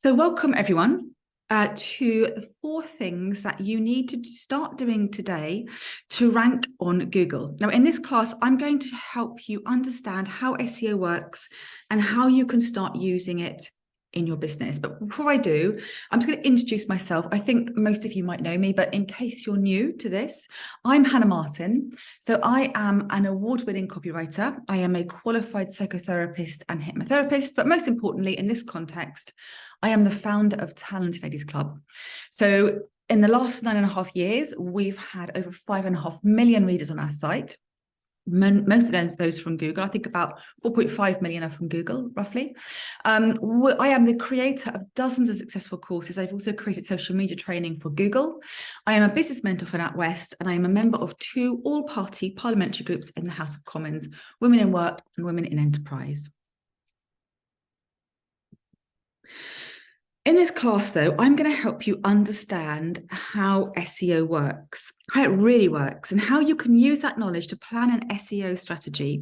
So welcome everyone to the 4 things that you need to start doing today to rank on Google. Now in this class, I'm going to help you understand how SEO works and how you can start using it in your business. But before I do, I'm just going to introduce myself. I think most of you might know me, but in case you're new to this, I'm Hannah Martin. So I am an award-winning copywriter. I am a qualified psychotherapist and hypnotherapist, but most importantly, in this context, I am the founder of Talented Ladies Club. So in the last 9.5 years, we've had over 5.5 million readers on our site. Most of those from Google. I think about 4.5 million are from Google, roughly. I am the creator of dozens of successful courses. I've also created social media training for Google. I am a business mentor for NatWest, and I am a member of 2 all-party parliamentary groups in the House of Commons, Women in Work and Women in Enterprise. In this class, though, I'm going to help you understand how SEO works, how it really works, and how you can use that knowledge to plan an SEO strategy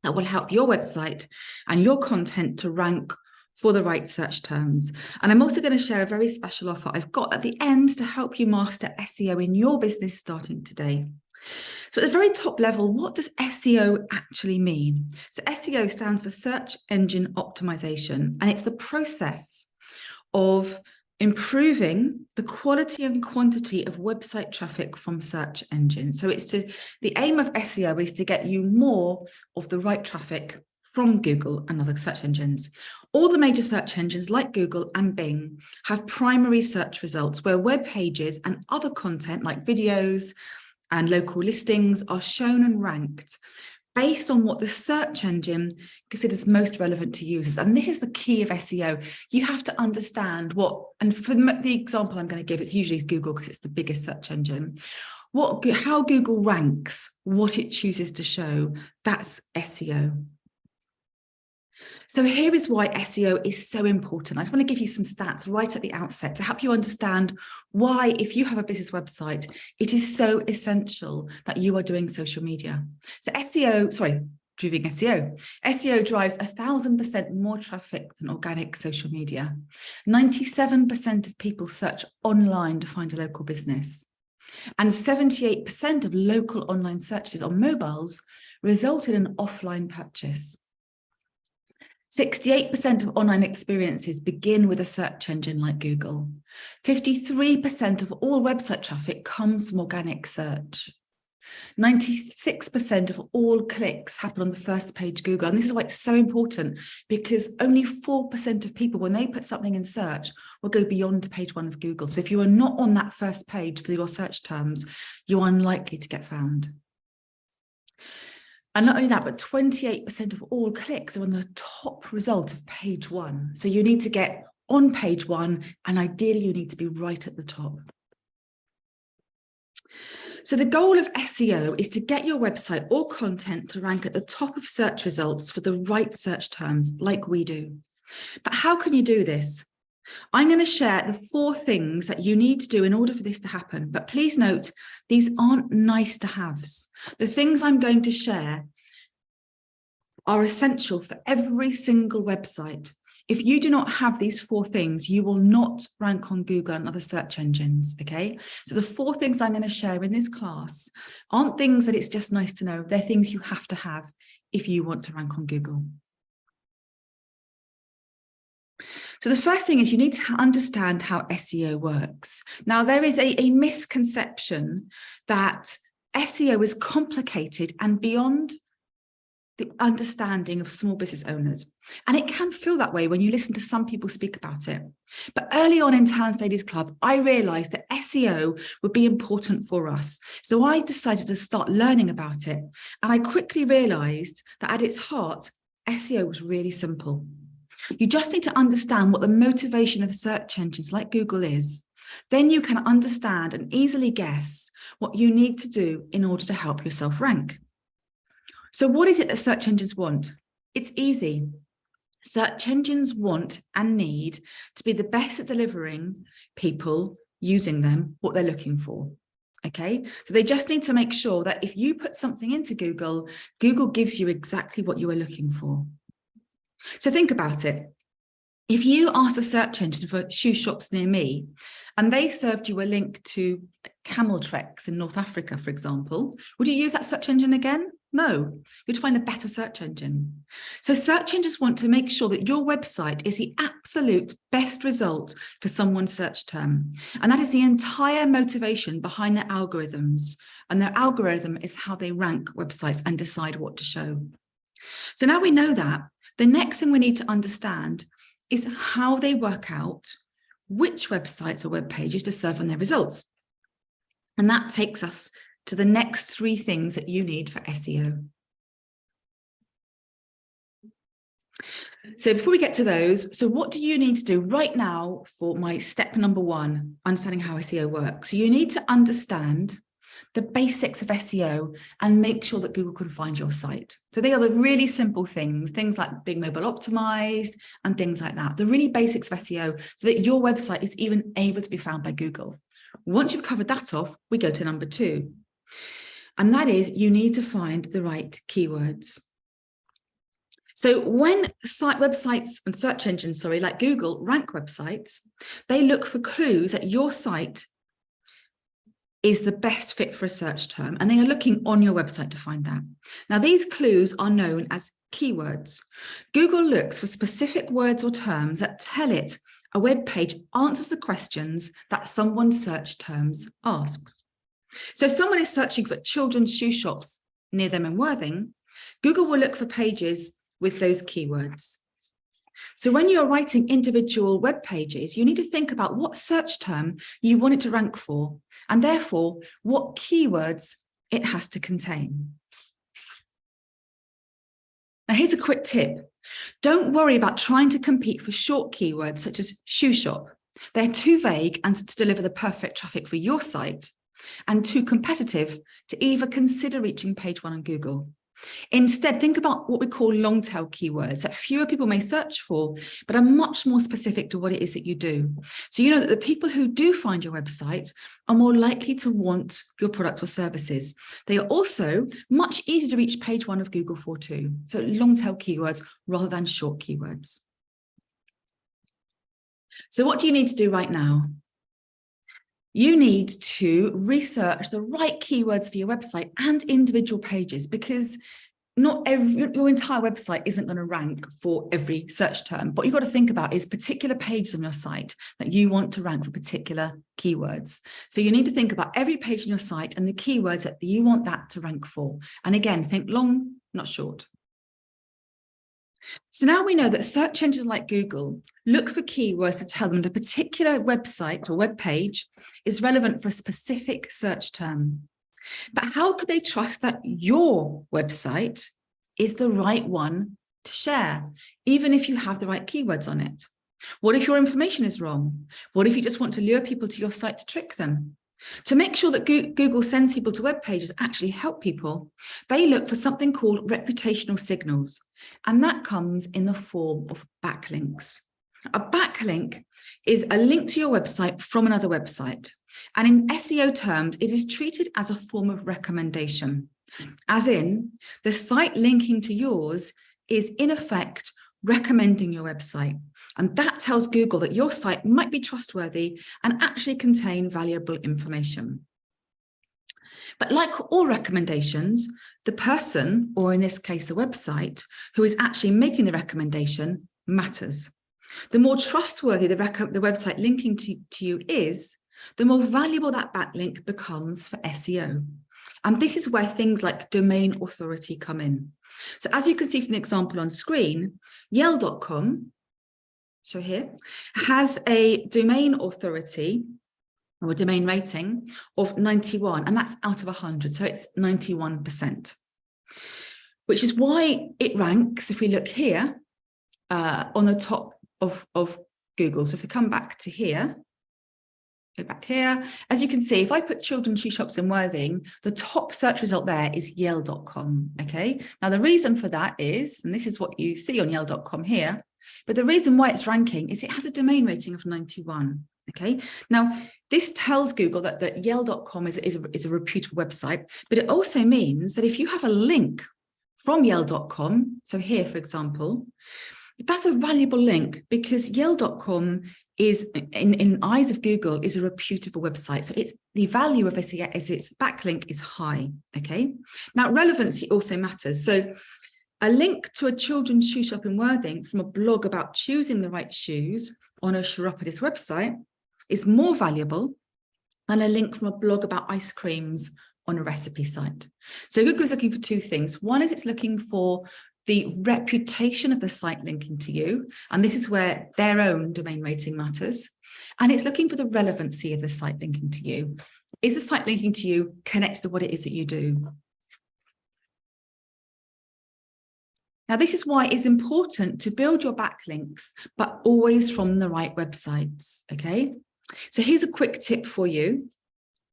that will help your website and your content to rank for the right search terms. And I'm also going to share a very special offer I've got at the end to help you master SEO in your business starting today. So at the very top level, what does SEO actually mean? So SEO stands for Search Engine Optimization, and it's the process of improving the quality and quantity of website traffic from search engines. So the aim of SEO is to get you more of the right traffic from Google and other search engines. All the major search engines like Google and Bing have primary search results where web pages and other content like videos and local listings are shown and ranked based on what the search engine considers most relevant to users. And this is the key of SEO. You have to understand and for the example I'm going to give, it's usually Google because it's the biggest search engine, how Google ranks, what it chooses to show. That's SEO. So here is why SEO is so important. I just want to give you some stats right at the outset to help you understand why, if you have a business website, it is so essential that you are doing social media. So SEO drives 1,000% more traffic than organic social media. 97% of people search online to find a local business. And 78% of local online searches on mobiles result in an offline purchase. 68% of online experiences begin with a search engine like Google. 53% of all website traffic comes from organic search. 96% of all clicks happen on the first page Google. And this is why it's so important, because only 4% of people, when they put something in search, will go beyond page 1 of Google. So if you are not on that first page for your search terms, you are unlikely to get found. And not only that, but 28% of all clicks are on the top result of page 1. So you need to get on page 1, and ideally you need to be right at the top. So the goal of SEO is to get your website or content to rank at the top of search results for the right search terms, like we do. But how can you do this? I'm going to share the 4 things that you need to do in order for this to happen. But please note, these aren't nice to haves. The things I'm going to share are essential for every single website. If you do not have these 4 things, you will not rank on Google and other search engines, okay? So the 4 things I'm going to share in this class aren't things that it's just nice to know. They're things you have to have if you want to rank on Google. So the first thing is you need to understand how SEO works. Now, there is a misconception that SEO is complicated and beyond the understanding of small business owners. And it can feel that way when you listen to some people speak about it. But early on in Talented Ladies Club, I realized that SEO would be important for us. So I decided to start learning about it. And I quickly realized that at its heart, SEO was really simple. You just need to understand what the motivation of search engines like Google is. Then you can understand and easily guess what you need to do in order to help yourself rank. So what is it that search engines want? It's easy. Search engines want and need to be the best at delivering people using them what they're looking for. Okay, so they just need to make sure that if you put something into Google, Google gives you exactly what you are looking for. So think about it. If you asked a search engine for shoe shops near me, and they served you a link to camel treks in North Africa, for example, would you use that search engine again? No, you'd find a better search engine. So search engines want to make sure that your website is the absolute best result for someone's search term. And that is the entire motivation behind their algorithms. And their algorithm is how they rank websites and decide what to show. So now we know that, the next thing we need to understand is how they work out which websites or web pages to serve on their results. And that takes us to the next 3 things that you need for SEO. So before we get to those, so what do you need to do right now for my step number 1, understanding how SEO works? So you need to understand the basics of SEO and make sure that Google can find your site. So they are the really simple things like being mobile optimized and things like that, the really basics of SEO, so that your website is even able to be found by Google. Once you've covered that off, we go to number 2. And that is, you need to find the right keywords. So when websites and search engines, like Google, rank websites, they look for clues that your site is the best fit for a search term, and they are looking on your website to find that. Now, these clues are known as keywords. Google looks for specific words or terms that tell it a web page answers the questions that someone's search terms asks. So if someone is searching for children's shoe shops near them in Worthing, Google will look for pages with those keywords. So when you're writing individual web pages, you need to think about what search term you want it to rank for, and therefore what keywords it has to contain. Now, here's a quick tip. Don't worry about trying to compete for short keywords such as shoe shop. They're too vague and to deliver the perfect traffic for your site, and too competitive to even consider reaching page 1 on Google. Instead, think about what we call long tail keywords that fewer people may search for, but are much more specific to what it is that you do. So you know that the people who do find your website are more likely to want your products or services. They are also much easier to reach page 1 of Google for too. So long tail keywords rather than short keywords. So what do you need to do right now? You need to research the right keywords for your website and individual pages, because your entire website isn't going to rank for every search term. What you've got to think about is particular pages on your site that you want to rank for particular keywords. So you need to think about every page on your site and the keywords that you want that to rank for. And again, think long, not short. So now we know that search engines like Google look for keywords to tell them that a particular website or web page is relevant for a specific search term. But how could they trust that your website is the right one to share, even if you have the right keywords on it? What if your information is wrong? What if you just want to lure people to your site to trick them? To make sure that Google sends people to web pages actually help people, they look for something called reputational signals, and that comes in the form of backlinks. A backlink is a link to your website from another website, and in SEO terms, it is treated as a form of recommendation, as in the site linking to yours is in effect recommending your website. And that tells Google that your site might be trustworthy and actually contain valuable information. But like all recommendations, the person, or in this case, a website, who is actually making the recommendation matters. The more trustworthy the website linking to you is, the more valuable that backlink becomes for SEO. And this is where things like domain authority come in. So as you can see from the example on screen, Yale.com, so here, has a domain authority or a domain rating of 91, and that's out of 100, so it's 91%, which is why it ranks, if we look here, on the top of Google. So if we come back to here, go back here, as you can see, if I put children's shoe shops in Worthing, the top search result there is Yale.com, okay? Now the reason for that is, and this is what you see on Yale.com here, but the reason why it's ranking is it has a domain rating of 91, okay? Now, this tells Google that Yale.com is a reputable website, but it also means that if you have a link from Yale.com, so here, for example, That's a valuable link because Yale.com is, in eyes of Google, is a reputable website. So it's the value of SEO is its backlink is high. Okay. Now, relevancy also matters. So a link to a children's shoe shop in Worthing from a blog about choosing the right shoes on a chiropodist website is more valuable than a link from a blog about ice creams on a recipe site. So Google is looking for two things. One is it's looking for the reputation of the site linking to you, and this is where their own domain rating matters. And it's looking for the relevancy of the site linking to you. Is the site linking to you connected to what it is that you do? Now, this is why it's important to build your backlinks, but always from the right websites, okay? So here's a quick tip for you.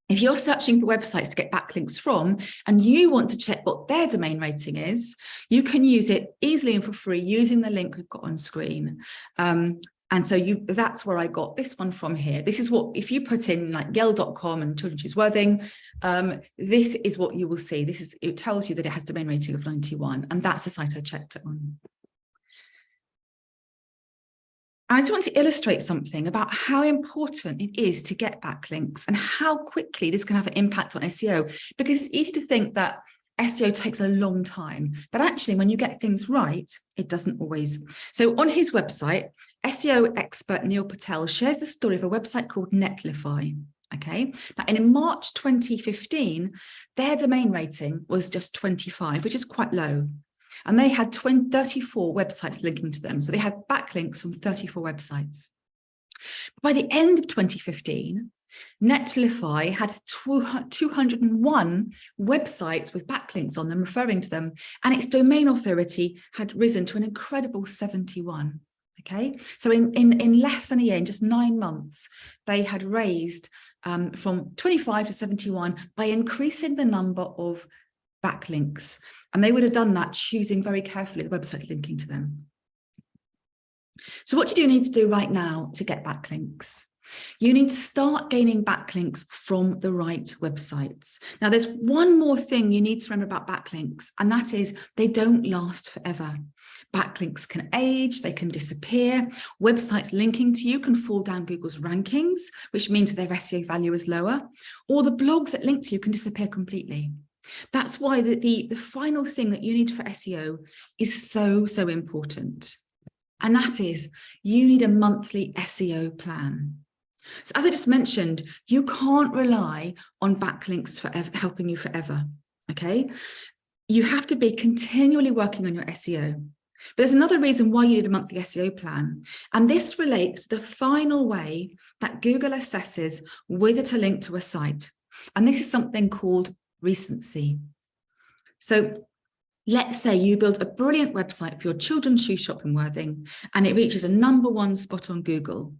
If you're searching for websites to get backlinks from, and you want to check what their domain rating is, you can use it easily and for free using the link we've got on screen. And so that's where I got this one from here. This is what, if you put in like Yale.com and Children's Shoes Worthing, this is what you will see. It tells you that it has domain rating of 91, and that's the site I checked it on. I just want to illustrate something about how important it is to get backlinks and how quickly this can have an impact on SEO, because it's easy to think that SEO takes a long time, but actually when you get things right, it doesn't always. So on his website, SEO expert Neil Patel shares the story of a website called Netlify. Okay, now in March 2015, their domain rating was just 25, which is quite low. And they had 34 websites linking to them. So they had backlinks from 34 websites. By the end of 2015, Netlify had 201 websites with backlinks on them, referring to them, and its domain authority had risen to an incredible 71. Okay, so in less than a year, in just 9 months, they had raised from 25 to 71 by increasing the number of backlinks, and they would have done that choosing very carefully the websites linking to them. So what do you need to do right now to get backlinks? You need to start gaining backlinks from the right websites. Now, there's one more thing you need to remember about backlinks, and that is they don't last forever. Backlinks can age, they can disappear. Websites linking to you can fall down Google's rankings, which means their SEO value is lower, or the blogs that link to you can disappear completely. That's why the final thing that you need for SEO is so important. And that is, you need a monthly SEO plan. So as I just mentioned, you can't rely on backlinks for helping you forever, okay? You have to be continually working on your SEO. But there's another reason why you need a monthly SEO plan. And this relates to the final way that Google assesses whether to link to a site. And this is something called recency. So let's say you build a brilliant website for your children's shoe shop in Worthing, and it reaches a #1 spot on Google.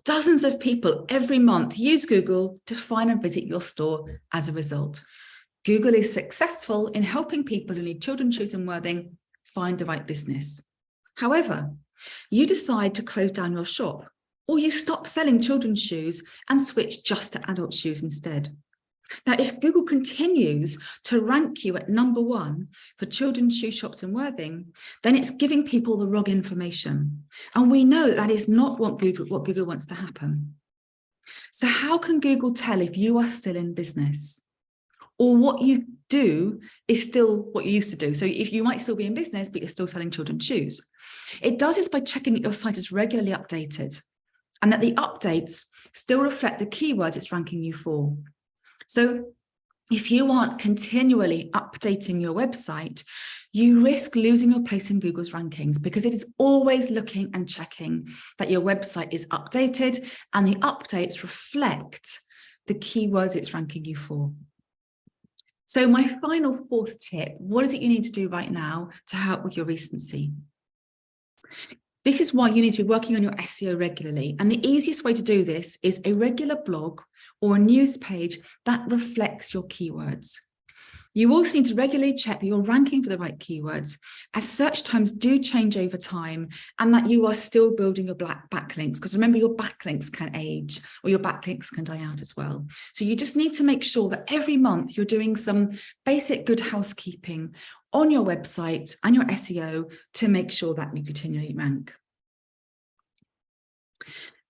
Dozens of people every month use Google to find and visit your store as a result. Google is successful in helping people who need children's shoes in Worthing find the right business. However, you decide to close down your shop, or you stop selling children's shoes and switch just to adult shoes instead. Now, if Google continues to rank you at #1 for children's shoe shops in Worthing, then it's giving people the wrong information. And we know that is not what Google wants to happen. So how can Google tell if you are still in business? Or what you do is still what you used to do? So if you might still be in business, but you're still selling children's shoes. It does this by checking that your site is regularly updated and that the updates still reflect the keywords it's ranking you for. So if you aren't continually updating your website, you risk losing your place in Google's rankings, because it is always looking and checking that your website is updated and the updates reflect the keywords it's ranking you for. So my final 4th tip, what is it you need to do right now to help with your recency? This is why you need to be working on your SEO regularly. And the easiest way to do this is a regular blog or a news page that reflects your keywords. You also need to regularly check that you're ranking for the right keywords, as search terms do change over time, and that you are still building your backlinks, because remember, your backlinks can age or your backlinks can die out as well. So you just need to make sure that every month you're doing some basic good housekeeping on your website and your SEO to make sure that you continually rank.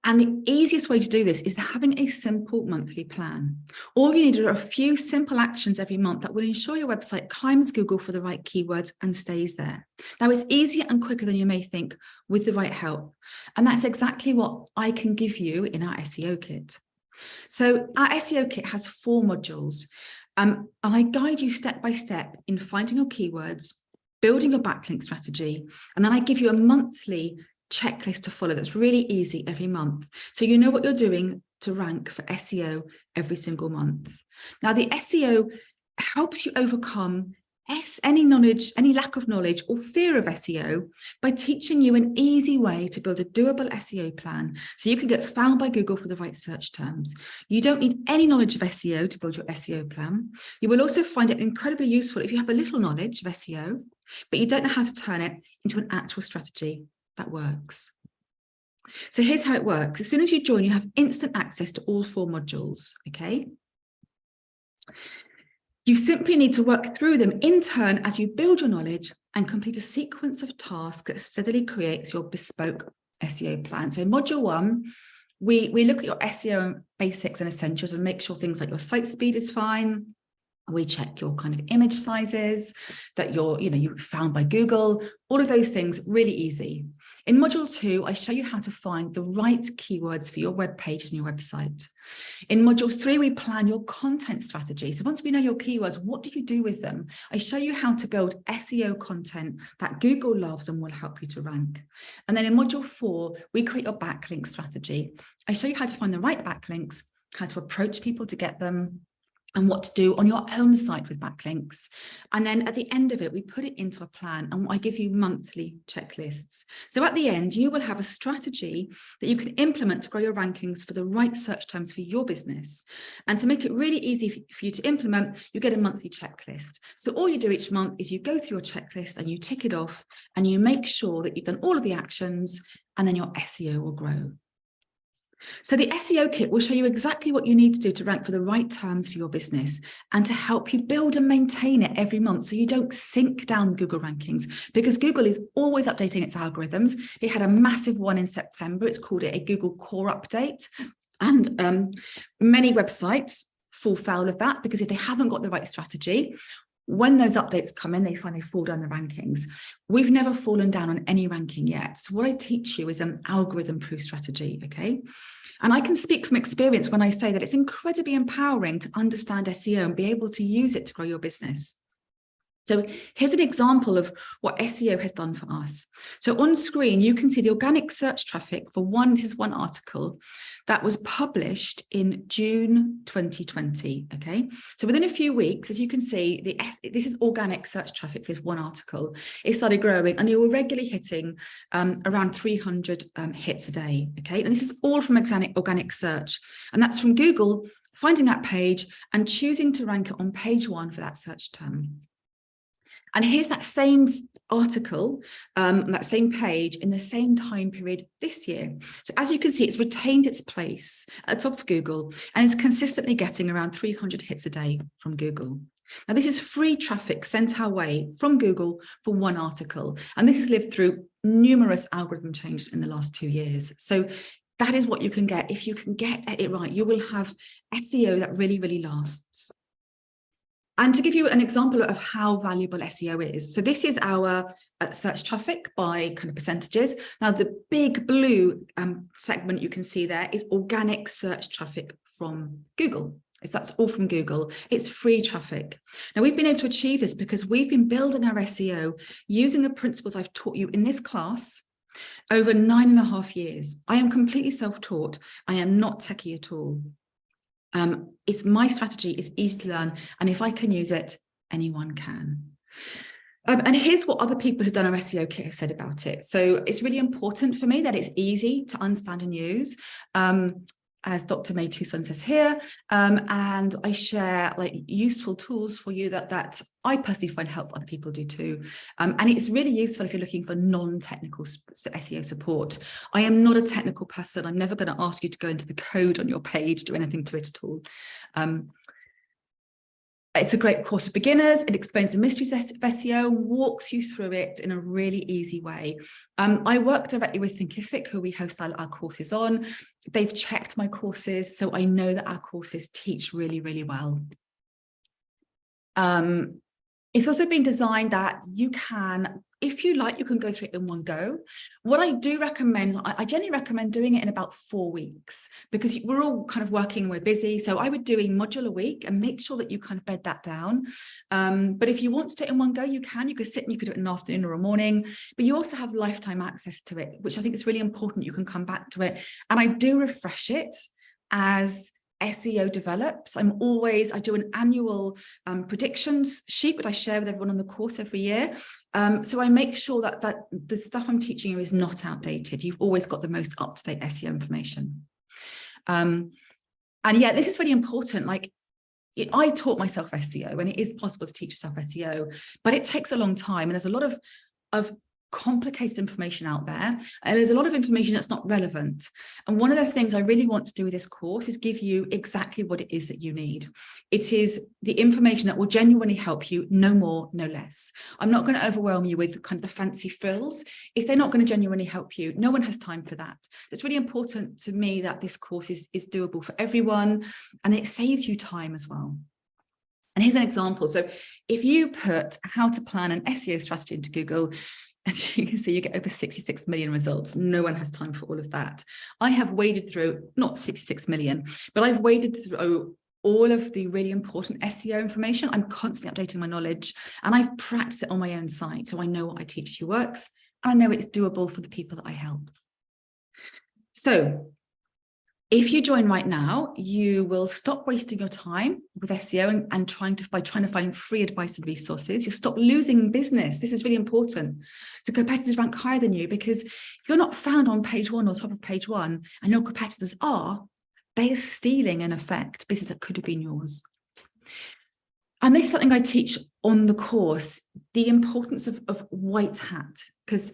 And the easiest way to do this is having a simple monthly plan. All you need are a few simple actions every month that will ensure your website climbs Google for the right keywords and stays there. Now, it's easier and quicker than you may think with the right help. And that's exactly what I can give you in our SEO kit. So our SEO kit has 4 modules, and I guide you step by step in finding your keywords, building your backlink strategy, and then I give you a monthly checklist to follow that's really easy every month. So you know what you're doing to rank for SEO every single month. Now, the SEO helps you overcome any lack of knowledge or fear of SEO by teaching you an easy way to build a doable SEO plan so you can get found by Google for the right search terms. You don't need any knowledge of SEO to build your SEO plan. You will also find it incredibly useful if you have a little knowledge of SEO, but you don't know how to turn it into an actual strategy that works. So here's how it works. As soon as you join, you have instant access to all 4 modules, okay? You simply need to work through them in turn as you build your knowledge and complete a sequence of tasks that steadily creates your bespoke SEO plan. So in module 1, we look at your SEO basics and essentials and make sure things like your site speed is fine. We check your kind of image sizes, that you're found by Google, all of those things, really easy. In module 2, I show you how to find the right keywords for your web page and your website. In module 3, we plan your content strategy. So once we know your keywords, what do you do with them? I show you how to build SEO content that Google loves and will help you to rank. And then in module 4, we create your backlink strategy. I show you how to find the right backlinks, how to approach people to get them, and what to do on your own site with backlinks. And then at the end of it, we put it into a plan and I give you monthly checklists. So at the end, you will have a strategy that you can implement to grow your rankings for the right search terms for your business. And to make it really easy for you to implement, you get a monthly checklist. So all you do each month is you go through your checklist and you tick it off and you make sure that you've done all of the actions, and then your SEO will grow. So the SEO kit will show you exactly what you need to do to rank for the right terms for your business and to help you build and maintain it every month so you don't sink down Google rankings, because Google is always updating its algorithms. It had a massive one in September. It's called it a Google Core Update. And many websites fall foul of that because if they haven't got the right strategy, when those updates come in, they find they fall down the rankings. We've never fallen down on any ranking yet. So what I teach you is an algorithm-proof strategy, okay? And I can speak from experience when I say that it's incredibly empowering to understand SEO and be able to use it to grow your business. So here's an example of what SEO has done for us. So on screen, you can see the organic search traffic for this is one article that was published in June 2020, okay? So within a few weeks, as you can see, this is organic search traffic for this one article. It started growing and you were regularly hitting around 300 hits a day, okay? And this is all from organic search. And that's from Google finding that page and choosing to rank it on page 1 for that search term. And here's that same article, that same page in the same time period this year. So as you can see, it's retained its place at the top of Google and it's consistently getting around 300 hits a day from Google. Now, this is free traffic sent our way from Google for one article. And this has lived through numerous algorithm changes in the last 2 years. So that is what you can get. If you can get it right, you will have SEO that really, really lasts. And to give you an example of how valuable SEO is, so this is our search traffic by kind of percentages. Now, the big blue segment you can see there is organic search traffic from Google. That's all from Google. It's free traffic. Now, we've been able to achieve this because we've been building our SEO using the principles I've taught you in this class over 9.5 years. I am completely self-taught. I am not techie at all. It's my strategy, it's easy to learn, and if I can use it, anyone can. And here's what other people who've done our SEO kit have said about it. So it's really important for me that it's easy to understand and use, as Dr. May Tucson says here, and I share like useful tools for you that I personally find helpful, other people do too. And it's really useful if you're looking for non-technical SEO support. I am not a technical person. I'm never going to ask you to go into the code on your page, do anything to it at all. It's a great course for beginners. It explains the mysteries of SEO, walks you through it in a really easy way. I work directly with Thinkific, who we host our courses on. They've checked my courses, so I know that our courses teach really, really well. It's also been designed that you can, if you like, you can go through it in one go. What I do recommend, I generally recommend doing it in about 4 weeks, because we're all kind of working and we're busy. So I would do a module a week and make sure that you kind of bed that down. But if you want to do it in one go, you can. You could sit and you could do it in an afternoon or a morning, but you also have lifetime access to it, which I think is really important. You can come back to it. And I do refresh it as SEO develops. I do an annual predictions sheet that I share with everyone on the course every year. So I make sure that the stuff I'm teaching you is not outdated. You've always got the most up-to-date SEO information. And yeah, this is really important. Like, I taught myself SEO, and it is possible to teach yourself SEO, but it takes a long time. And there's a lot of complicated information out there, and there's a lot of information that's not relevant. And one of the things I really want to do with this course is give you exactly what it is that you need. It is the information that will genuinely help you, no more, no less. I'm not going to overwhelm you with kind of the fancy frills. If they're not going to genuinely help you, no one has time for that. It's really important to me that this course is doable for everyone, and it saves you time as well. And here's an example. So if you put how to plan an SEO strategy into Google, as you can see, you get over 66 million results. No one has time for all of that. I have waded through, not 66 million, but I've waded through all of the really important SEO information. I'm constantly updating my knowledge, and I've practiced it on my own site. So I know what I teach you works, and I know it's doable for the people that I help. So if you join right now, you will stop wasting your time with SEO and trying to find free advice and resources. You'll stop losing business. This is really important. So competitors rank higher than you, because if you're not found on page 1 or top of page 1, and your competitors are, they are stealing, in effect, business that could have been yours. And this is something I teach on the course, the importance of white hat, because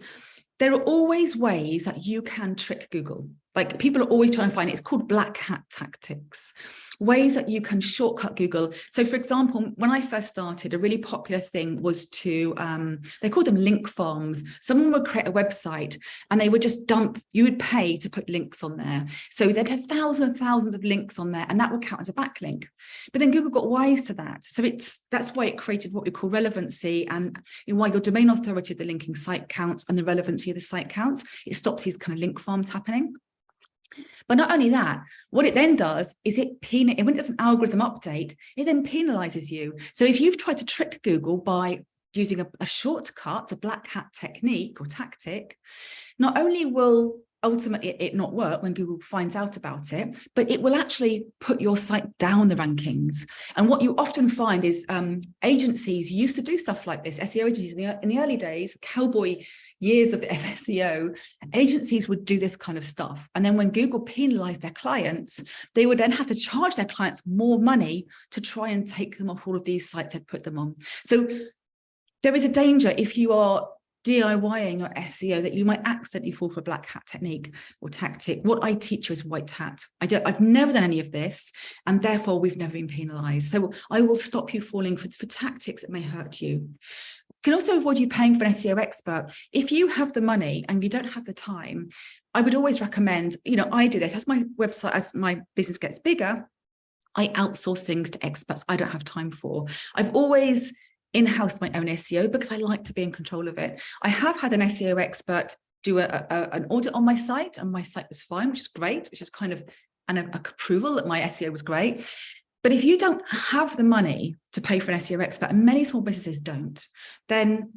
there are always ways that you can trick Google. Like, people are always trying to find it. It's called black hat tactics, ways that you can shortcut Google. So for example, when I first started, a really popular thing was to, they called them link farms. Someone would create a website and they would just you would pay to put links on there. So they'd have thousands and thousands of links on there, and that would count as a backlink. But then Google got wise to that. So that's why it created what we call relevancy, and why your domain authority of the linking site counts and the relevancy of the site counts. It stops these kind of link farms happening. But not only that, what it then does is when it does an algorithm update, it then penalizes you. So if you've tried to trick Google by using a shortcut, a black hat technique or tactic, not only will ultimately it not work when Google finds out about it, but it will actually put your site down the rankings. And what you often find is agencies used to do stuff like this. SEO agencies in the early days, cowboy years of SEO, agencies would do this kind of stuff. And then when Google penalized their clients, they would then have to charge their clients more money to try and take them off all of these sites they'd put them on. So there is a danger, if you are DIYing your SEO, that you might accidentally fall for a black hat technique or tactic. What I teach you is white hat. I've never done any of this, and therefore we've never been penalized. So I will stop you falling for tactics that may hurt you. Can also avoid you paying for an SEO expert. If you have the money and you don't have the time, I would always recommend, I do this as my website, as my business gets bigger, I outsource things to experts I don't have time for. I've always in-house my own SEO because I like to be in control of it. I have had an SEO expert do an audit on my site, and my site was fine, which is great, which is kind of an approval that my SEO was great. But if you don't have the money to pay for an SEO expert, and many small businesses don't, then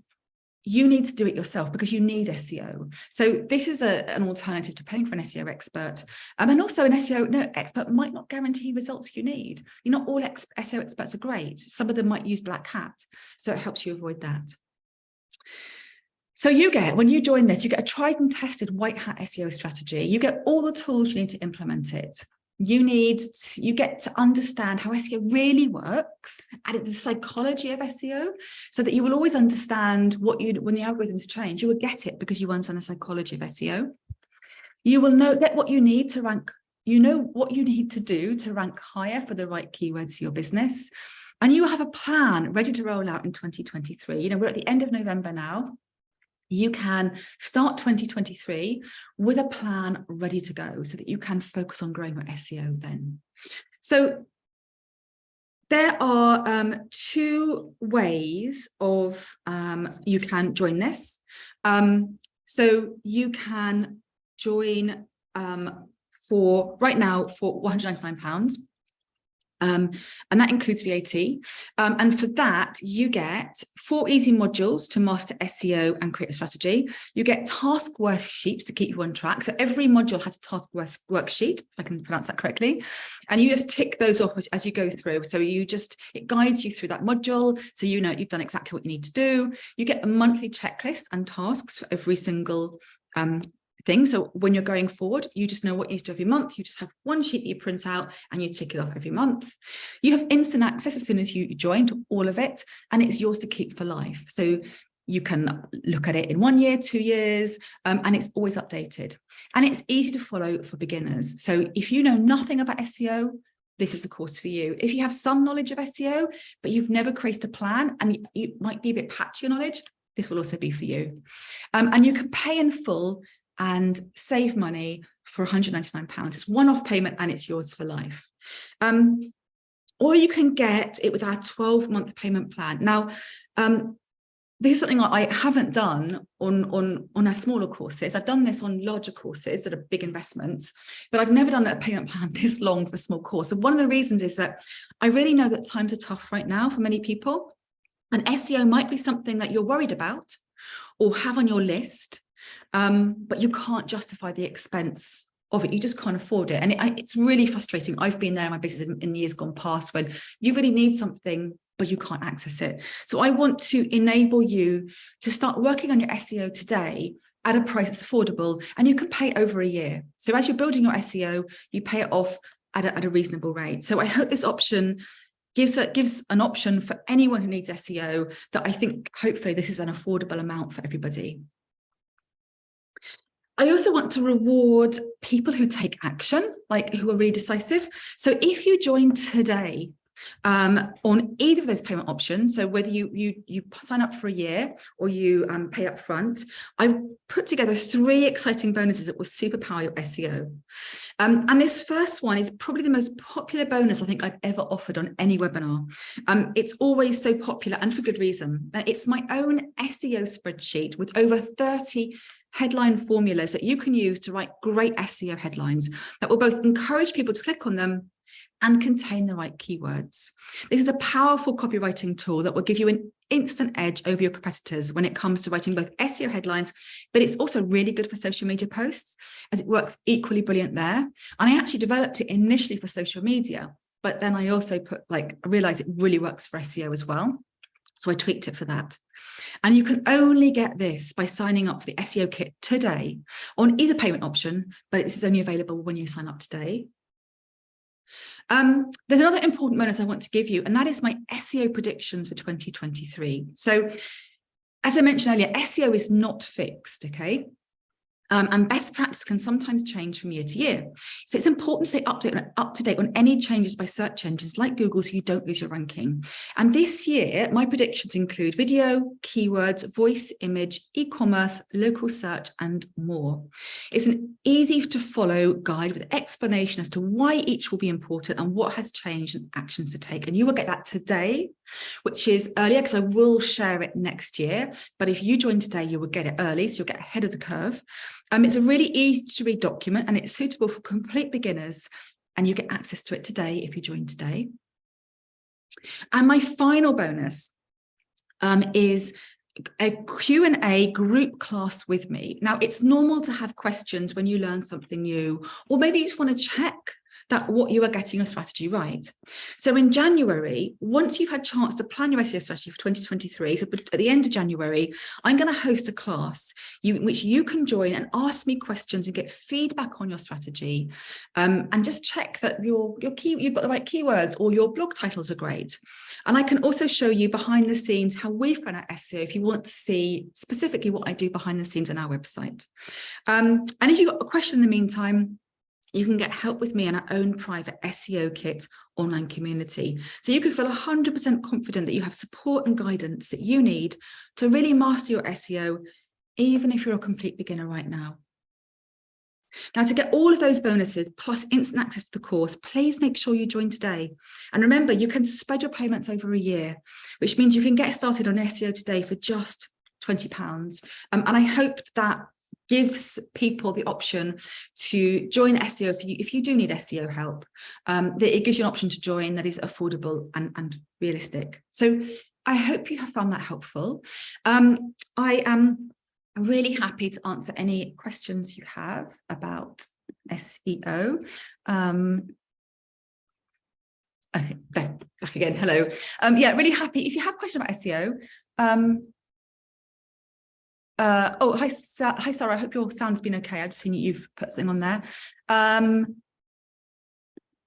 you need to do it yourself because you need SEO. So this is an alternative to paying for an SEO expert. And also an SEO expert might not guarantee results you need. Not all SEO experts are great. Some of them might use black hat. So it helps you avoid that. So when you join this, you get a tried and tested white hat SEO strategy. You get all the tools you need to implement it. You get to understand how SEO really works and the psychology of SEO, so that you will always understand when the algorithms change, you will get it because you understand the psychology of SEO. You will know what you need to rank, what you need to do to rank higher for the right keywords for your business. and you have a plan ready to roll out in 2023. You know, we're at the end of November now. You can start 2023 with a plan ready to go so that you can focus on growing your SEO then. So there are 2 ways of you can join this. So you can join for right now for £199. And that includes VAT. And for that, you get 4 easy modules to master SEO and create a strategy. You get task worksheets to keep you on track. So every module has a task worksheet, if I can pronounce that correctly. And you just tick those off as you go through. So it guides you through that module. So you know you've done exactly what you need to do. You get a monthly checklist and tasks for every single thing. So when you're going forward, you just know what you need to do every month. You just have one sheet that you print out and you tick it off every month. You have instant access as soon as you join to all of it, and it's yours to keep for life. So you can look at it in 1 year, 2 years, and it's always updated. And it's easy to follow for beginners. So if you know nothing about SEO, this is a course for you. If you have some knowledge of SEO, but you've never created a plan and you might be a bit patchy on knowledge, this will also be for you. And you can pay in full and save money for £199. It's one-off payment and it's yours for life. Or you can get it with our 12-month payment plan. Now, this is something I haven't done on our smaller courses. I've done this on larger courses that are big investments, but I've never done a payment plan this long for a small course. And one of the reasons is that I really know that times are tough right now for many people, and SEO might be something that you're worried about or have on your list, but you can't justify the expense of it. You just can't afford it. And it's really frustrating. I've been there in my business in years gone past when you really need something, but you can't access it. So I want to enable you to start working on your SEO today at a price that's affordable, and you can pay over a year. So as you're building your SEO, you pay it off at a reasonable rate. So I hope this option gives an option for anyone who needs SEO, that I think hopefully this is an affordable amount for everybody. I also want to reward people who take action, like who are really decisive. So if you join today on either of those payment options, so whether you sign up for a year or you pay up front, I put together 3 exciting bonuses that will superpower your SEO. And this first one is probably the most popular bonus I think I've ever offered on any webinar. It's always so popular, and for good reason. It's my own SEO spreadsheet with over 30 headline formulas that you can use to write great SEO headlines that will both encourage people to click on them and contain the right keywords. This is a powerful copywriting tool that will give you an instant edge over your competitors when it comes to writing both SEO headlines, but it's also really good for social media posts, as it works equally brilliant there. And I actually developed it initially for social media, but then I also I realized it really works for SEO as well. So I tweaked it for that. And you can only get this by signing up for the SEO kit today on either payment option, but this is only available when you sign up today. There's another important bonus I want to give you, and that is my SEO predictions for 2023. So as I mentioned earlier, SEO is not fixed, okay? And best practice can sometimes change from year to year. So it's important to stay up to date on any changes by search engines like Google so you don't lose your ranking. And this year, my predictions include video, keywords, voice, image, e-commerce, local search, and more. It's an easy to follow guide with explanation as to why each will be important and what has changed and actions to take. And you will get that today, which is earlier because I will share it next year. But if you join today, you will get it early, so you'll get ahead of the curve. It's a really easy to read document and it's suitable for complete beginners, and you get access to it today if you join today. And my final bonus is a Q&A group class with me. Now, it's normal to have questions when you learn something new, or maybe you just want to check that what you are getting your strategy right. So in January, once you've had a chance to plan your SEO strategy for 2023, so at the end of January, I'm going to host a class in which you can join and ask me questions and get feedback on your strategy, and just check that you've got the right keywords or your blog titles are great. And I can also show you behind the scenes how we've grown our SEO if you want to see specifically what I do behind the scenes on our website. And if you've got a question in the meantime, you can get help with me in our own private SEO kit online community. So you can feel 100% confident that you have support and guidance that you need to really master your SEO, even if you're a complete beginner right now. Now, to get all of those bonuses plus instant access to the course, please make sure you join today. And remember, you can spread your payments over a year, which means you can get started on SEO today for just £20. And I hope that gives people the option to join SEO if you do need SEO help. That it gives you an option to join that is affordable and realistic. So I hope you have found that helpful. I am really happy to answer any questions you have about SEO. Okay, back again. Hello. Yeah, really happy. If you have questions about SEO, oh, hi, Sarah. I hope your sound's been okay. I've seen you've put something on there.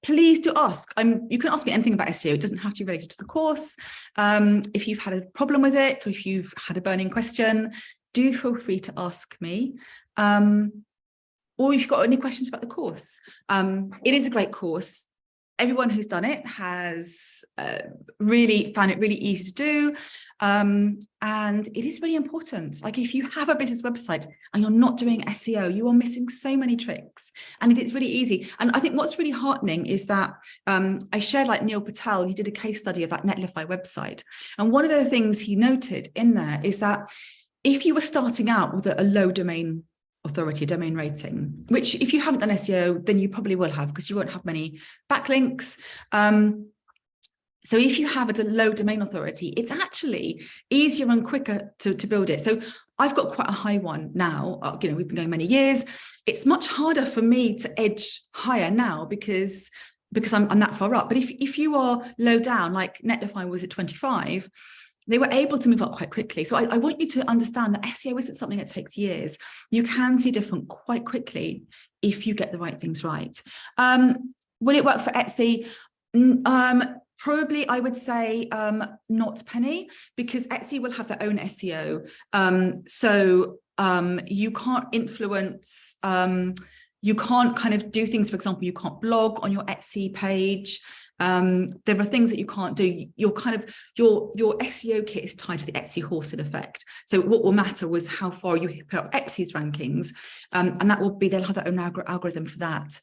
Please do ask. You can ask me anything about SEO. It doesn't have to be related to the course. If you've had a problem with it, or if you've had a burning question, do feel free to ask me. Or if you've got any questions about the course. It is a great course. Everyone who's done it has really found it really easy to do. And it is really important. Like if you have a business website and you're not doing SEO, you are missing so many tricks. And it's really easy. And I think what's really heartening is that I shared like Neil Patel, he did a case study of that Netlify website. And one of the things he noted in there is that if you were starting out with a low domain authority, domain rating, which if you haven't done SEO, then you probably will have, because you won't have many backlinks. So if you have a low domain authority, it's actually easier and quicker to build it. So I've got quite a high one now. You know, we've been going many years. It's much harder for me to edge higher now because I'm that far up. But if you are low down, like Netlify was at 25, they were able to move up quite quickly. So I want you to understand that SEO isn't something that takes years. You can see different quite quickly if you get the right things right. Will it work for Etsy? Probably, I would say not Penny, because Etsy will have their own SEO. So you can't influence, you can't kind of do things, for example, you can't blog on your Etsy page. There are things that you can't do. Your SEO kit is tied to the Etsy horse in effect. So what will matter was how far you put up Etsy's rankings, and that will be, they'll have their own algorithm for that.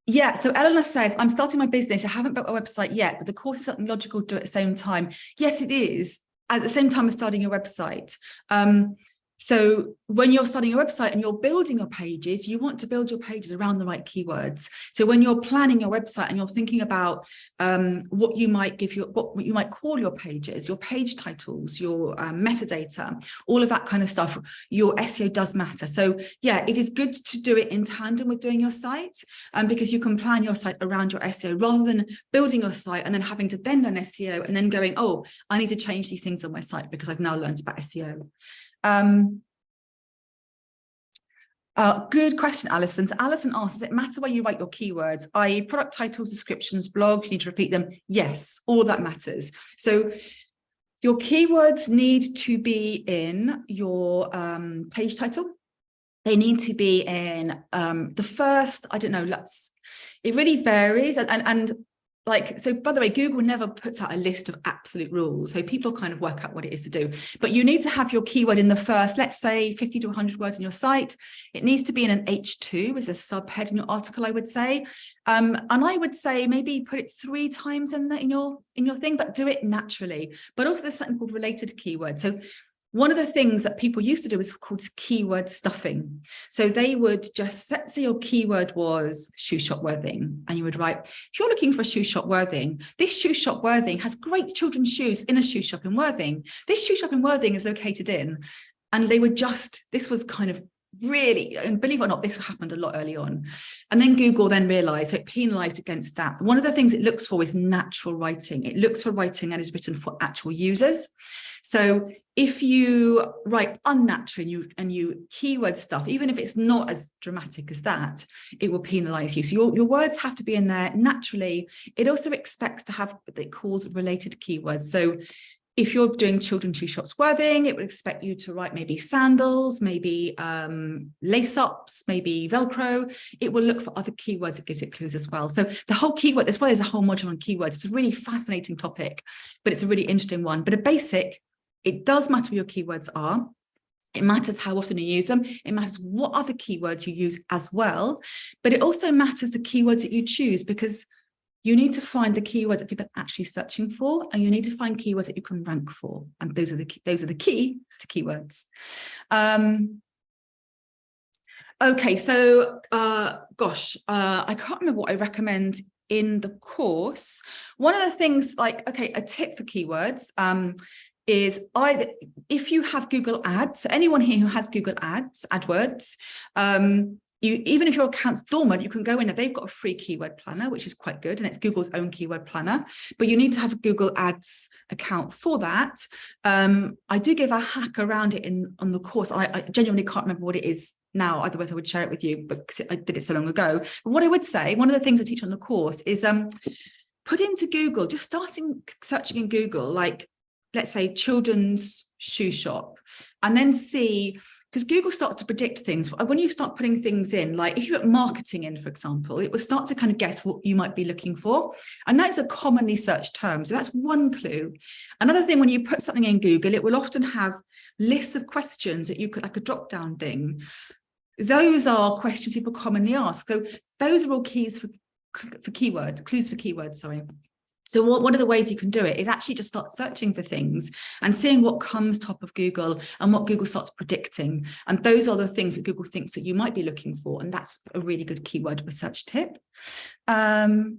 Yeah, so Eleanor says, I'm starting my business. I haven't built a website yet, but the course is something logical to do at the same time. Yes, it is. At the same time as starting your website. So when you're starting your website and you're building your pages, you want to build your pages around the right keywords. So when you're planning your website and you're thinking about what you might call your pages, your page titles, your metadata, all of that kind of stuff, your SEO does matter. So yeah, it is good to do it in tandem with doing your site, because you can plan your site around your SEO rather than building your site and then having to then learn SEO and then going, oh, I need to change these things on my site because I've now learned about SEO. Good question, Alison. So Alison asks, does it matter where you write your keywords, i.e. product titles, descriptions, blogs, you need to repeat them? Yes, all that matters. So your keywords need to be in your page title. They need to be in the first, I don't know, it really varies. And like, so by the way, Google never puts out a list of absolute rules. So people kind of work out what it is to do. But you need to have your keyword in the first, let's say 50 to 100 words in your site. It needs to be in an H2 as a subhead in your article, I would say. And I would say maybe put it 3 times in your thing, but do it naturally. But also there's something called related keywords. So one of the things that people used to do is called keyword stuffing. So they would just, let's say your keyword was shoe shop Worthing, and you would write, if you're looking for a shoe shop Worthing, this shoe shop Worthing has great children's shoes in a shoe shop in Worthing. This shoe shop in Worthing is located in, and they would just, this was kind of really, and believe it or not, this happened a lot early on. And then Google then realized, so it penalized against that. One of the things it looks for is natural writing. It looks for writing that is written for actual users. So if you write unnatural and you keyword stuff, even if it's not as dramatic as that, it will penalize you. So your words have to be in there naturally. It also expects to have what it calls related keywords. So if you're doing children shoe shop swerving, it would expect you to write maybe sandals, maybe lace-ups, maybe Velcro. It will look for other keywords. It gives it clues as well. So the whole keyword, as well as a whole module on keywords, it's a really fascinating topic, but it's a really interesting one. But a basic, it does matter what your keywords are. It matters how often you use them. It matters what other keywords you use as well. But it also matters the keywords that you choose, because you need to find the keywords that people are actually searching for, and you need to find keywords that you can rank for. And those are the key to keywords. Okay, so I can't remember what I recommend in the course. One of the things, like, okay, a tip for keywords is either, if you have Google Ads, so anyone here who has Google Ads, AdWords, even if your account's dormant, you can go in there. They've got a free keyword planner, which is quite good, and it's Google's own keyword planner, but you need to have a Google Ads account for that. I do give a hack around it on the course. I genuinely can't remember what it is now, otherwise I would share it with you, because I did it so long ago. But what I would say, one of the things I teach on the course is put into Google, just searching in Google, like, let's say children's shoe shop, and then see, because Google starts to predict things. When you start putting things in, like if you put marketing in, for example, it will start to kind of guess what you might be looking for. And that's a commonly searched term. So that's one clue. Another thing, when you put something in Google, it will often have lists of questions that you could, like a drop-down thing. Those are questions people commonly ask. So those are all keys for keywords, clues for keywords, sorry. So one of the ways you can do it is actually just start searching for things and seeing what comes top of Google and what Google starts predicting. And those are the things that Google thinks that you might be looking for. And that's a really good keyword research tip. Okay,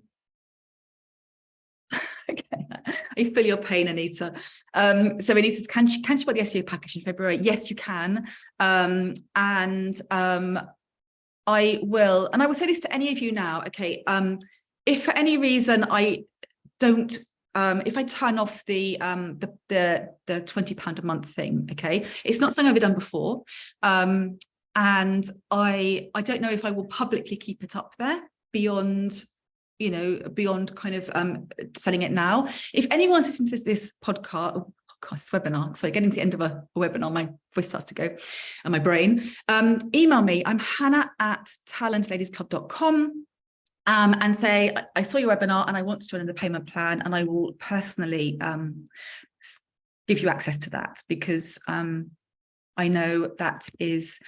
I feel your pain, Anita. So Anita says, can she buy the SEO package in February? Yes, you can. I will. And I will say this to any of you now. Okay. If for any reason I don't, if I turn off the £20 a month thing, okay, it's not something I've ever done before, and I don't know if I will publicly keep it up there beyond, you know, beyond kind of selling it now. If anyone's listening to this podcast, this webinar, sorry, getting to the end of a webinar, my voice starts to go and my brain, email me. I'm hannah@talentladiesclub.com. And say, I saw your webinar and I want to join in the payment plan, and I will personally give you access to that, because I know that is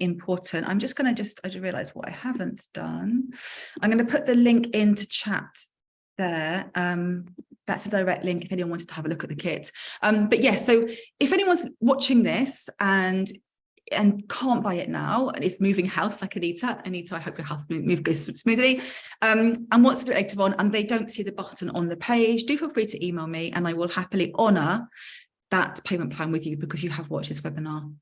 important. I'm just going to I just realized what I haven't done. I'm going to put the link into chat there. That's a direct link if anyone wants to have a look at the kit. But yes, so if anyone's watching this and can't buy it now, and it's moving house like Anita, I hope your house move goes smoothly, and wants to do it later on, and they don't see the button on the page, do feel free to email me, and I will happily honor that payment plan with you, because you have watched this webinar.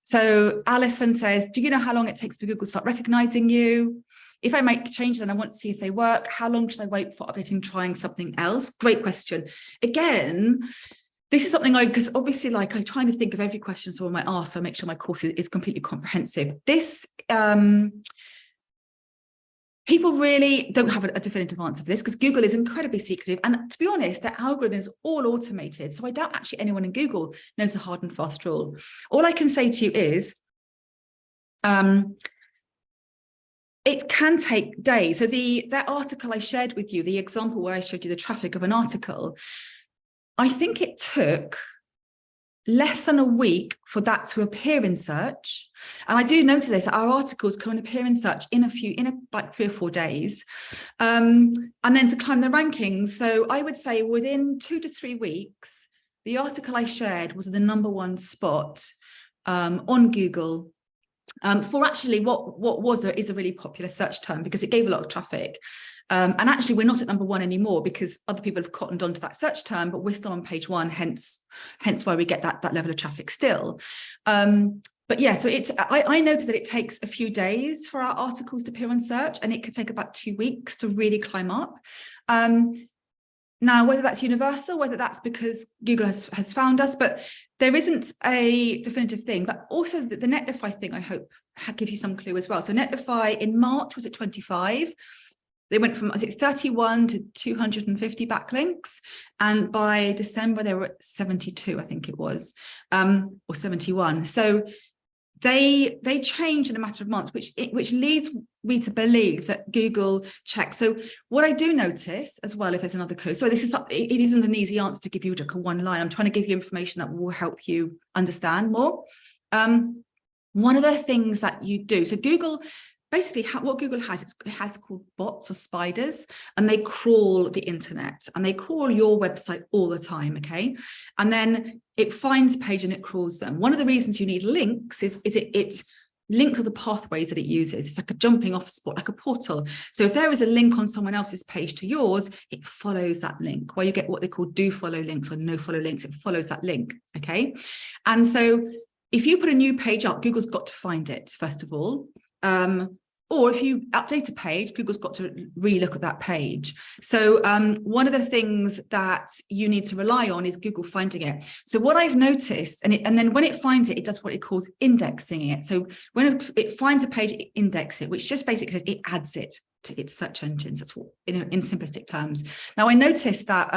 So Alison says, do you know how long it takes for Google to start recognizing you? If I make changes and I want to see if they work, how long should I wait for updating, trying something else? Great question. Again, this is something because obviously, like, I'm trying to think of every question someone might ask, so I make sure my course is completely comprehensive. This, people really don't have a definitive answer for this, because Google is incredibly secretive. And to be honest, their algorithm is all automated. So I doubt actually anyone in Google knows a hard and fast rule. All I can say to you is, it can take days. So that article I shared with you, the example where I showed you the traffic of an article, I think it took less than a week for that to appear in search. And I do notice this, our articles can appear in search in like 3 or 4 days, and then to climb the rankings. So I would say within 2 to 3 weeks, the article I shared was the #1 spot on Google for actually what is a really popular search term, because it gave a lot of traffic. And actually, we're not at #1 anymore, because other people have cottoned onto that search term, but we're still on page 1, hence why we get that level of traffic still. But yeah, so I noticed that it takes a few days for our articles to appear on search, and it could take about 2 weeks to really climb up. Now, whether that's universal, whether that's because Google has found us, but there isn't a definitive thing. But also the Netlify thing, I hope, gives you some clue as well. So Netlify in March was at 25. They went from, I think, 31 to 250 backlinks. And by December, they were at 72, I think it was, or 71. So they changed in a matter of months, which leads me to believe that Google checks. So what I do notice as well, if there's another clue, so it isn't an easy answer to give you like a one line. I'm trying to give you information that will help you understand more. One of the things that you do, so Google, basically what Google has, it has called bots or spiders, and they crawl the internet and they crawl your website all the time, okay? And then it finds a page and it crawls them. One of the reasons you need links is it links are the pathways that it uses. It's like a jumping off spot, like a portal. So if there is a link on someone else's page to yours, it follows that link, where you get what they call do follow links or no follow links. It follows that link, okay? And so if you put a new page up, Google's got to find it, first of all. Or if you update a page, Google's got to relook at that page. So one of the things that you need to rely on is Google finding it. So what I've noticed, and then when it finds it, it does what it calls indexing it. So when it finds a page, it indexes it, which just basically says it adds it to its search engines. That's what, in simplistic terms. Now, I noticed that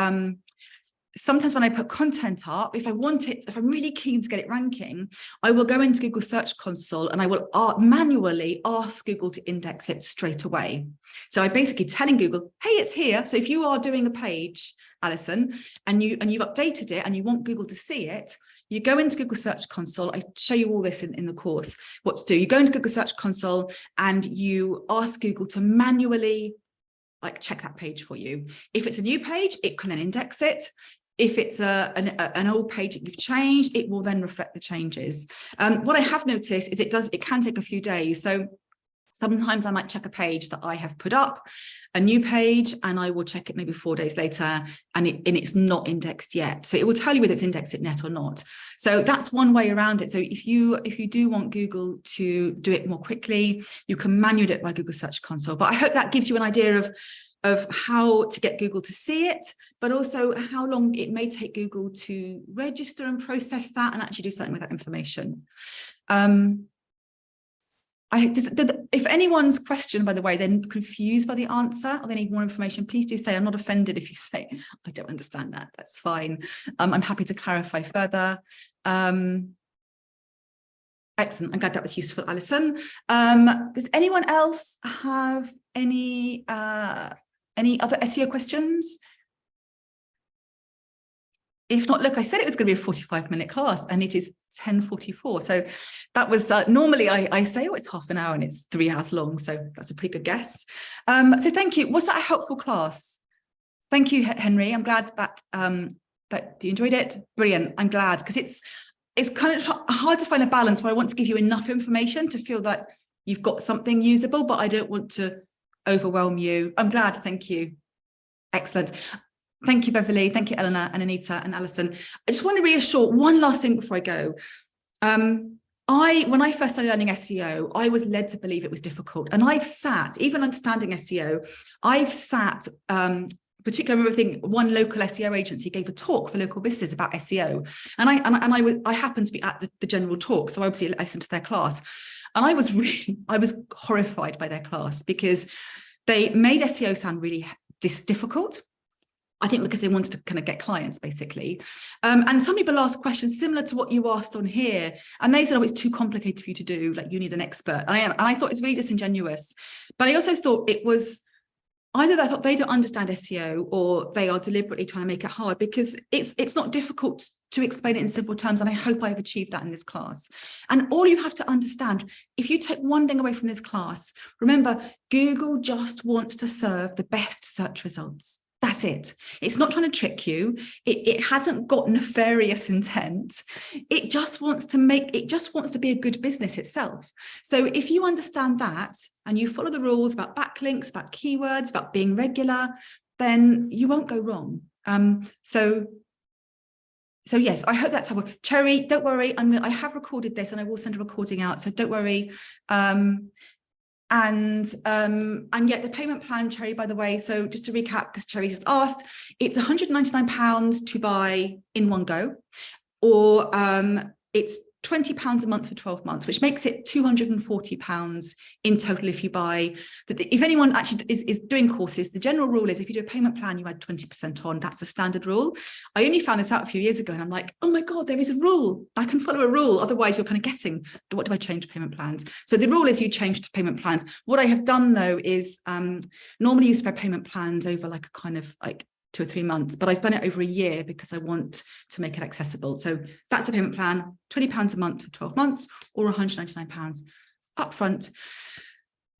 sometimes when I put content up, if I'm really keen to get it ranking, I will go into Google Search Console and I will manually ask Google to index it straight away. So I'm basically telling Google, hey, it's here. So if you are doing a page, Alison, and you've updated it and you want Google to see it, you go into Google Search Console. I show you all this in the course, what to do. You go into Google Search Console and you ask Google to manually check that page for you. If it's a new page, it can then index it. If it's an old page that you've changed, it will then reflect the changes. What I have noticed is it can take a few days. So sometimes I might check a page that I have put up, a new page, and I will check it maybe 4 days later, and it's not indexed yet. So it will tell you whether it's indexed yet or not. So that's one way around it. So if you do want Google to do it more quickly, you can manually do it by Google Search Console. But I hope that gives you an idea of how to get Google to see it, but also how long it may take Google to register and process that and actually do something with that information. If anyone's question, by the way, they're confused by the answer or they need more information, please do say. I'm not offended if you say, I don't understand that. That's fine. I'm happy to clarify further. Excellent. I'm glad that was useful, Alison. Does anyone else have any other SEO questions? If not, look, I said it was going to be a 45-minute class and it is 10:44. So that was, normally I say, oh, it's half an hour and it's 3 hours long. So that's a pretty good guess. So thank you. Was that a helpful class? Thank you, Henry. I'm glad that, that you enjoyed it. Brilliant. I'm glad, because it's kind of hard to find a balance where I want to give you enough information to feel that you've got something usable, but I don't want to overwhelm you. I'm glad. Thank you. Excellent. Thank you, Beverly. Thank you, Eleanor and Anita and Alison. I just want to reassure one last thing before I go. When I first started learning SEO, I was led to believe it was difficult. And I've sat, even understanding SEO, I've sat, particularly I remember thinking one local SEO agency gave a talk for local businesses about SEO. And I happened to be at the general talk. So obviously I listened to their class. And I was horrified by their class because they made SEO sound really difficult. I think because they wanted to kind of get clients, basically. And some people asked questions similar to what you asked on here. And they said, oh, it's too complicated for you to do. Like, you need an expert. And I thought it was really disingenuous. But I also thought it was either I thought they don't understand SEO or they are deliberately trying to make it hard, because it's not difficult to explain it in simple terms. And I hope I've achieved that in this class. And all you have to understand, if you take one thing away from this class, remember, Google just wants to serve the best search results. That's it. It's not trying to trick you. It hasn't got nefarious intent. It just wants to be a good business itself. So if you understand that and you follow the rules about backlinks, about keywords, about being regular, then you won't go wrong. So yes, I hope that's helpful. Cherry, don't worry. I have recorded this and I will send a recording out. So don't worry. And yet the payment plan, Cherry, by the way, so just to recap, because Cherry just asked, it's £199 to buy in one go, or it's £20 a month for 12 months, which makes it £240 in total if you buy. If anyone actually is doing courses, the general rule is if you do a payment plan, you add 20% on. That's the standard rule. I only found this out a few years ago and I'm like, oh my God, there is a rule. I can follow a rule. Otherwise, you're kind of guessing, what do I change to payment plans? So the rule is you change to payment plans. What I have done though is normally you spread payment plans over like a kind of like 2 or 3 months, but I've done it over a year because I want to make it accessible. So that's a payment plan, £20 a month for 12 months or £199 upfront.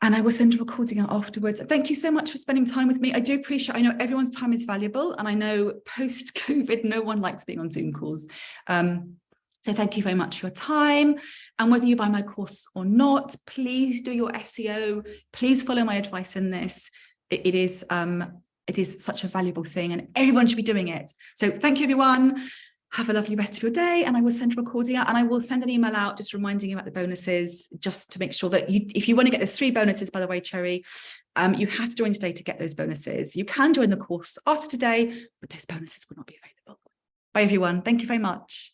And I will send a recording out afterwards. Thank you so much for spending time with me. I do appreciate, I know everyone's time is valuable, and I know post-COVID, no one likes being on Zoom calls. So thank you very much for your time. And whether you buy my course or not, please do your SEO. Please follow my advice in this. It is such a valuable thing and everyone should be doing it. So thank you, everyone. Have a lovely rest of your day, and I will send a recording out, and I will send an email out just reminding you about the bonuses, just to make sure that if you want to get those 3 bonuses, by the way, Cherry, you have to join today to get those bonuses. You can join the course after today, but those bonuses will not be available. Bye, everyone. Thank you very much.